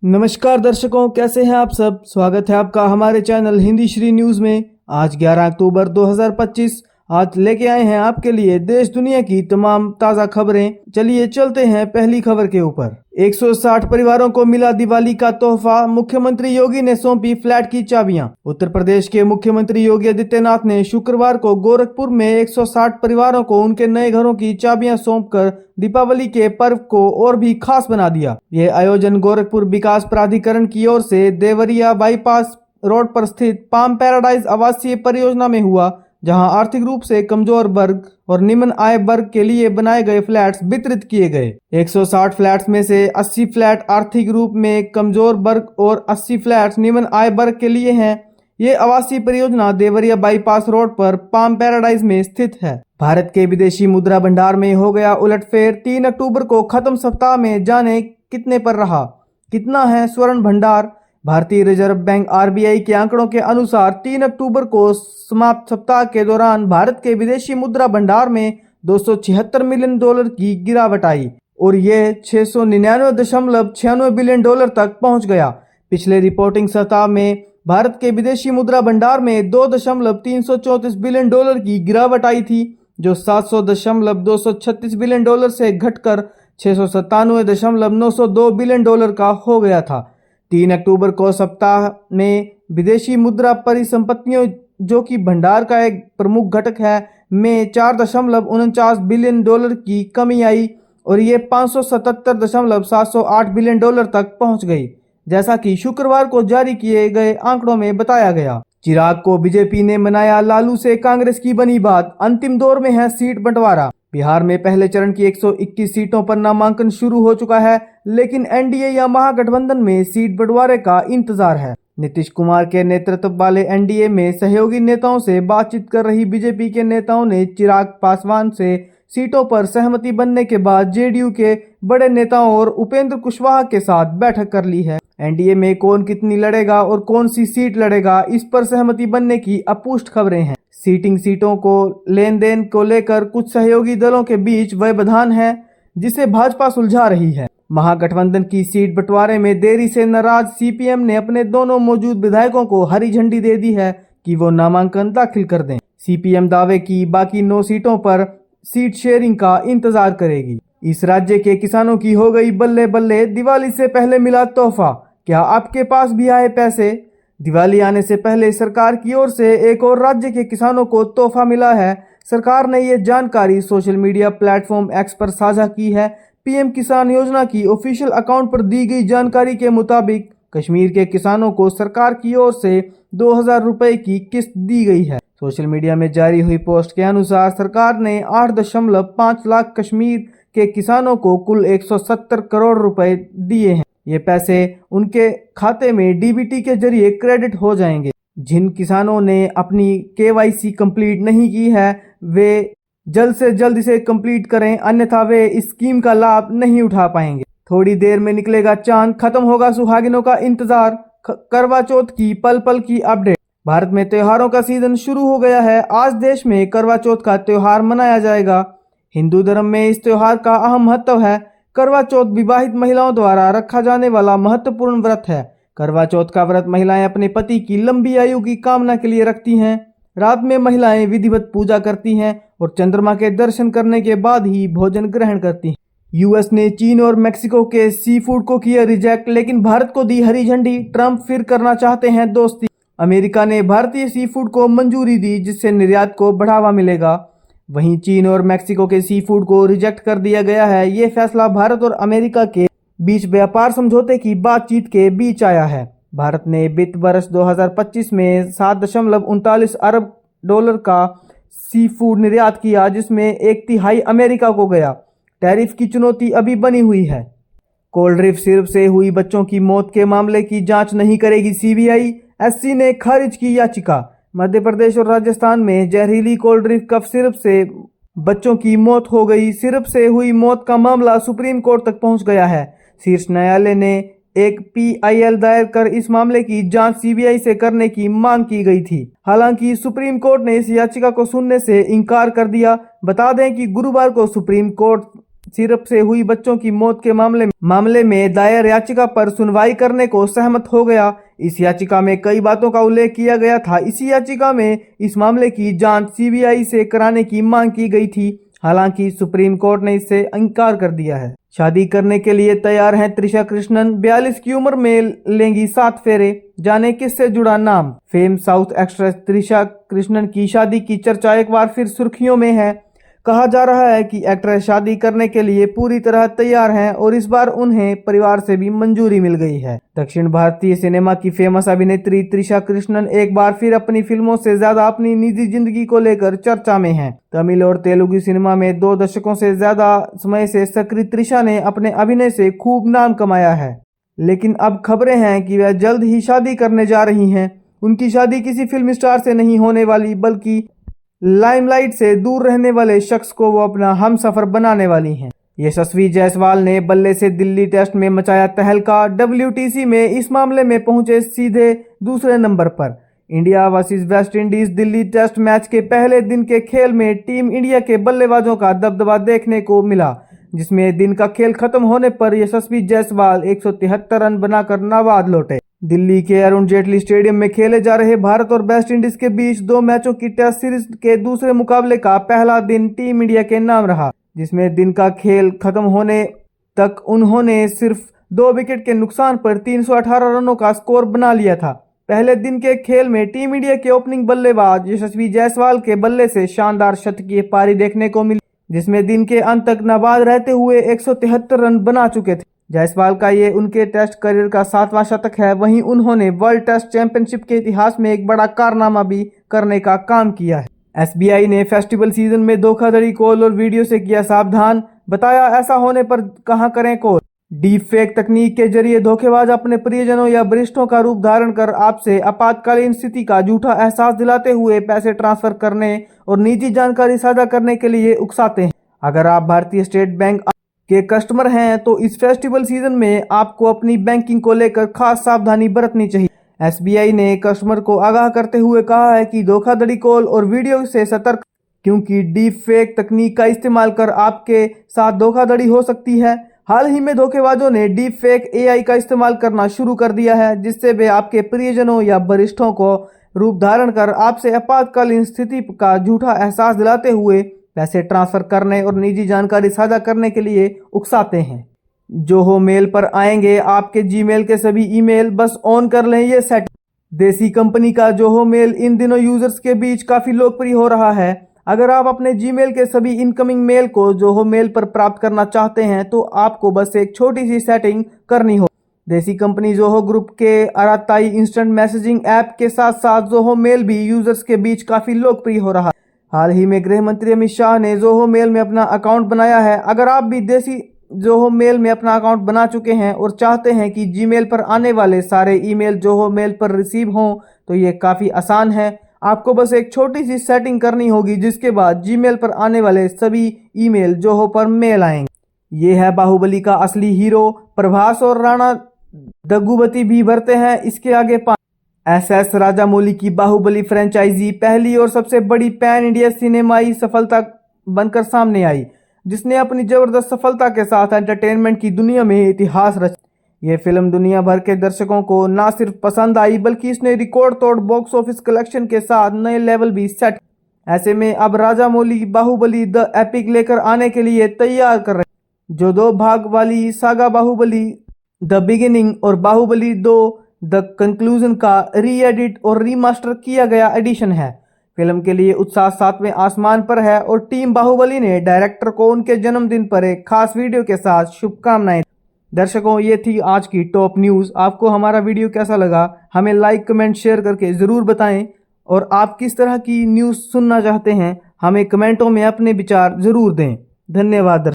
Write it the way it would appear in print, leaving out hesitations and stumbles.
नमस्कार दर्शकों, कैसे हैं आप सब। स्वागत है आपका हमारे चैनल हिंदी श्री न्यूज में। आज 11 अक्टूबर 2025 आज लेके आए हैं आपके लिए देश दुनिया की तमाम ताज़ा खबरें। चलिए चलते हैं पहली खबर के ऊपर। 160 परिवारों को मिला दिवाली का तोहफा, मुख्यमंत्री योगी ने सौंपी फ्लैट की चाबियां। उत्तर प्रदेश के मुख्यमंत्री योगी आदित्यनाथ ने शुक्रवार को गोरखपुर में 160 परिवारों को उनके नए घरों की चाबियां सौंपकर दीपावली के पर्व को और भी खास बना दिया। ये आयोजन गोरखपुर विकास प्राधिकरण की ओर से देवरिया बाईपास रोड पर स्थित पाम पैराडाइज आवासीय परियोजना में हुआ, जहां आर्थिक रूप से कमजोर वर्ग और निम्न आय वर्ग के लिए बनाए गए फ्लैट्स वितरित किए गए। 160 फ्लैट्स में से 80 फ्लैट आर्थिक रूप में कमजोर वर्ग और 80 फ्लैट्स निम्न आय वर्ग के लिए हैं। ये आवासीय परियोजना देवरिया बाईपास रोड पर पाम पैराडाइज में स्थित है। भारत के विदेशी मुद्रा भंडार में हो गया उलटफेर। 3 अक्टूबर को खत्म सप्ताह में जाने कितने पर रहा, कितना है स्वर्ण भंडार। भारतीय रिजर्व बैंक आरबीआई के आंकड़ों के अनुसार 3 अक्टूबर को समाप्त सप्ताह के दौरान भारत के विदेशी मुद्रा भंडार में $276 मिलियन की गिरावट आई और ये $699.96 बिलियन तक पहुंच गया। पिछले रिपोर्टिंग सप्ताह में भारत के विदेशी मुद्रा भंडार में $2.334 बिलियन की गिरावट आई थी, जो $700.236 बिलियन से घटकर $697.902 बिलियन का हो गया था। 3 अक्टूबर को सप्ताह में विदेशी मुद्रा परिसंपत्तियों, जो कि भंडार का एक प्रमुख घटक है, में $4.49 बिलियन की कमी आई और ये $577.708 बिलियन तक पहुंच गई, जैसा कि शुक्रवार को जारी किए गए आंकड़ों में बताया गया। चिराग को बीजेपी ने मनाया, लालू से कांग्रेस की बनी बात। अंतिम दौर में है सीट बंटवारा। बिहार में पहले चरण की 121 सीटों पर नामांकन शुरू हो चुका है, लेकिन एनडीए या महागठबंधन में सीट बंटवारे का इंतजार है। नीतीश कुमार के नेतृत्व वाले एनडीए में सहयोगी नेताओं से बातचीत कर रही बीजेपी के नेताओं ने चिराग पासवान से सीटों पर सहमति बनने के बाद जेडीयू के बड़े नेताओं और उपेंद्र कुशवाहा के साथ बैठक कर ली है। एनडीए में कौन कितनी लड़ेगा और कौन सी सीट लड़ेगा, इस पर सहमति बनने की अपुष्ट खबरें हैं। सीटों को लेन देन को लेकर कुछ सहयोगी दलों के बीच व्यवधान है, जिसे भाजपा सुलझा रही है। महागठबंधन की सीट बंटवारे में देरी से नाराज सीपीएम ने अपने दोनों मौजूद विधायकों को हरी झंडी दे दी है कि वो नामांकन दाखिल कर दें। सीपीएम दावे की बाकी 9 सीटों पर सीट शेयरिंग का इंतजार करेगी। इस राज्य के किसानों की हो गई बल्ले बल्ले, दिवाली से पहले मिला तोहफा, क्या आपके पास भी आए पैसे। दिवाली आने से पहले सरकार की ओर से एक और राज्य के किसानों को तोहफा मिला है। सरकार ने ये जानकारी सोशल मीडिया प्लेटफॉर्म एक्स पर साझा की है। पीएम किसान योजना की ऑफिशियल अकाउंट पर दी गई जानकारी के मुताबिक कश्मीर के किसानों को सरकार की ओर से 2000 रुपए की किस्त दी गई है। सोशल मीडिया में जारी हुई पोस्ट के अनुसार सरकार ने 8.5 लाख कश्मीर के किसानों को कुल 170 करोड़ रुपए दिए हैं। ये पैसे उनके खाते में डीबीटी के जरिए क्रेडिट हो जाएंगे। जिन किसानों ने अपनी केवाईसी कंप्लीट नहीं की है, वे जल्द से जल्द इसे कंप्लीट करें, अन्यथा वे इस स्कीम का लाभ नहीं उठा पाएंगे। थोड़ी देर में निकलेगा चांद, खत्म होगा सुहागिनों का इंतजार। करवा चौथ की पल पल की अपडेट। भारत में त्योहारों का सीजन शुरू हो गया है। आज देश में करवा चौथ का त्योहार मनाया जाएगा। हिंदू धर्म में इस त्योहार का अहम महत्व है। करवा चौथ विवाहित महिलाओं द्वारा रखा जाने वाला महत्वपूर्ण व्रत है। करवा चौथ का व्रत महिलाएं अपने पति की लंबी आयु की कामना के लिए रखती हैं। रात में महिलाएं विधिवत पूजा करती हैं और चंद्रमा के दर्शन करने के बाद ही भोजन ग्रहण करती हैं। यूएस ने चीन और मेक्सिको के सी फूड को किया रिजेक्ट, लेकिन भारत को दी हरी झंडी। ट्रंप फिर करना चाहते हैं दोस्ती। अमेरिका ने भारतीय सी फूड को मंजूरी दी, जिससे निर्यात को बढ़ावा मिलेगा। वहीं चीन और मेक्सिको के सी फूड को रिजेक्ट कर दिया गया है। ये फैसला भारत और अमेरिका के बीच व्यापार समझौते की बातचीत के बीच आया है। भारत ने वित्त वर्ष 2025 में $7.39 अरब का सी फूड निर्यात किया, जिसमें 1/3 अमेरिका को गया। टैरिफ की चुनौती अभी बनी हुई है। कोल्ड ड्रिंक सिरप से हुई बच्चों की मौत के मामले की जांच नहीं करेगी सीबीआई। एससी ने खारिज की याचिका। मध्य प्रदेश और राजस्थान में जहरीली कोल्ड ड्रिंक कफ सिरप से बच्चों की मौत हो गई। सिरप से हुई मौत का मामला सुप्रीम कोर्ट तक पहुंच गया है। शीर्ष न्यायालय ने एक पीआईएल दायर कर इस मामले की जांच सीबीआई से करने की मांग की गई थी। हालांकि सुप्रीम कोर्ट ने इस याचिका को सुनने से इनकार कर दिया। बता दें कि गुरुवार को सुप्रीम कोर्ट सिरप से हुई बच्चों की मौत के मामले में दायर याचिका पर सुनवाई करने को सहमत हो गया। इस याचिका में कई बातों का उल्लेख किया गया था। इसी याचिका में इस मामले की जांच सीबीआई से कराने की मांग की गई थी। हालांकि सुप्रीम कोर्ट ने इससे इनकार कर दिया है। शादी करने के लिए तैयार हैं त्रिशा कृष्णन। 42 की उम्र में लेंगी 7 फेरे। जाने किससे जुड़ा नाम। Fame south actress Trisha Krishnan की शादी की चर्चा एक बार फिर सुर्खियों में है। कहा जा रहा है कि एक्ट्रेस शादी करने के लिए पूरी तरह तैयार हैं और इस बार उन्हें परिवार से भी मंजूरी मिल गई है। दक्षिण भारतीय सिनेमा की फेमस अभिनेत्री त्रिशा कृष्णन एक बार फिर अपनी फिल्मों से ज्यादा अपनी निजी जिंदगी को लेकर चर्चा में हैं। तमिल और तेलुगु सिनेमा में 2 दशकों से ज्यादा समय से सक्रिय त्रिशा ने अपने अभिनय से खूब नाम कमाया है। लेकिन अब खबरें हैं कि वह जल्द ही शादी करने जा रही हैं। उनकी शादी किसी फिल्म स्टार से नहीं होने वाली, बल्कि लाइमलाइट से दूर रहने वाले शख्स को वो अपना हमसफर बनाने वाली हैं। यशस्वी जायसवाल ने बल्ले से दिल्ली टेस्ट में मचाया तहलका। WTC में इस मामले में पहुंचे सीधे दूसरे नंबर पर। India versus West Indies Delhi test match के पहले दिन के खेल में टीम इंडिया के बल्लेबाजों का दबदबा देखने को मिला, जिसमें दिन का खेल खत्म होने पर यशस्वी जायसवाल 173 रन बनाकर नाबाद लौटे। दिल्ली के अरुण जेटली स्टेडियम में खेले जा रहे भारत और वेस्ट इंडीज के बीच 2 मैचों की टेस्ट सीरीज के दूसरे मुकाबले का पहला दिन टीम इंडिया के नाम रहा, जिसमें दिन का खेल खत्म होने तक उन्होंने सिर्फ 2 विकेट के नुकसान पर 318 रनों का स्कोर बना लिया था। पहले दिन के खेल में टीम इंडिया के ओपनिंग बल्लेबाज यशस्वी जायसवाल के बल्ले से शानदार शतकीय पारी देखने को मिली, जिसमें दिन के अंत तक नाबाद रहते हुए 173 रन बना चुके थे। जायसवाल का ये उनके टेस्ट करियर का 7वां शतक है। वहीं उन्होंने वर्ल्ड टेस्ट चैंपियनशिप के इतिहास में एक बड़ा कारनामा भी करने का काम किया है। SBI ने फेस्टिवल सीजन में धोखाधड़ी कॉल और वीडियो से किया सावधान। बताया ऐसा होने पर कहां करें कॉल। डीप फेक तकनीक के जरिए धोखेबाज अपने प्रियजनों या वरिष्ठों का रूप धारण कर आपसे आपातकालीन स्थिति का झूठा एहसास दिलाते हुए पैसे ट्रांसफर करने और निजी जानकारी साझा करने के लिए उकसाते हैं। अगर आप भारतीय स्टेट बैंक के कस्टमर हैं तो इस फेस्टिवल सीजन में आपको अपनी बैंकिंग को लेकर खास सावधानी बरतनी चाहिए। SBI ने कस्टमर को आगाह करते हुए कहा है कि धोखाधड़ी कॉल और वीडियो से सतर्क, क्योंकि डीप फेक तकनीक का इस्तेमाल कर आपके साथ धोखाधड़ी हो सकती है। हाल ही में धोखेबाजों ने डीप फेक AI का इस्तेमाल करना शुरू कर दिया है, जिससे वे आपके प्रियजनों या वरिष्ठों को रूप धारण कर आपसे आपातकालीन स्थिति का झूठा एहसास दिलाते हुए पैसे ट्रांसफर करने और निजी जानकारी साझा करने के लिए उकसाते हैं। जोहो मेल पर आएंगे आपके जीमेल के सभी ईमेल, बस ऑन कर लें ये सेटिंग। देसी कंपनी का जोहो मेल इन दिनों यूजर्स के बीच काफी लोकप्रिय हो रहा है। अगर आप अपने जीमेल के सभी इनकमिंग मेल को जोहो मेल पर प्राप्त करना चाहते हैं तो आपको बस एक छोटी सी सेटिंग करनी हो। देसी कंपनी जोहो ग्रुप के अराताई इंस्टेंट मैसेजिंग ऐप के साथ साथ जोहो मेल भी यूजर्स के बीच काफी लोकप्रिय हो रहा है। हाल ही में गृह मंत्री अमित शाह ने जोहो मेल में अपना अकाउंट बनाया है। अगर आप भी देसी जोहो मेल में अपना अकाउंट बना चुके हैं और चाहते हैं कि जीमेल पर आने वाले सारे ईमेल जोहो मेल पर रिसीव हों तो ये काफ़ी आसान है। आपको बस एक छोटी सी सेटिंग करनी होगी, जिसके बाद जीमेल पर आने वाले सभी ईमेल जोहो पर मेल आएंगे। ये है बाहुबली का असली हीरो। प्रभास और राणा दग्गुबती भी भरते हैं इसके आगे SS राजामौली की बाहुबली फ्रेंचाइजी पहली और सबसे बड़ी पैन इंडिया सिनेमाई सफलता बनकर सामने आई, जिसने अपनी जबरदस्त सफलता के साथ एंटरटेनमेंट की दुनिया में इतिहास रचा। ये फिल्म दुनिया भर के दर्शकों को न सिर्फ पसंद आई, बल्कि इसने रिकॉर्ड तोड़ बॉक्स ऑफिस कलेक्शन के साथ नए लेवल भी सेट। ऐसे में अब राजामौली बाहुबली द एपिक लेकर आने के लिए तैयार कर रहे हैं, जो 2 भाग वाली सागा बाहुबली द बिगिनिंग और बाहुबली 2 द कंक्लूजन का री-एडिट और रीमास्टर किया गया एडिशन है। फिल्म के लिए उत्साह 7वें आसमान पर है और टीम बाहुबली ने डायरेक्टर को उनके जन्मदिन पर एक खास वीडियो के साथ शुभकामनाएं। दर्शकों, ये थी आज की टॉप न्यूज़। आपको हमारा वीडियो कैसा लगा हमें लाइक कमेंट शेयर करके ज़रूर बताएं, और आप किस तरह की न्यूज़ सुनना चाहते हैं हमें कमेंटों में अपने विचार ज़रूर दें। धन्यवाद।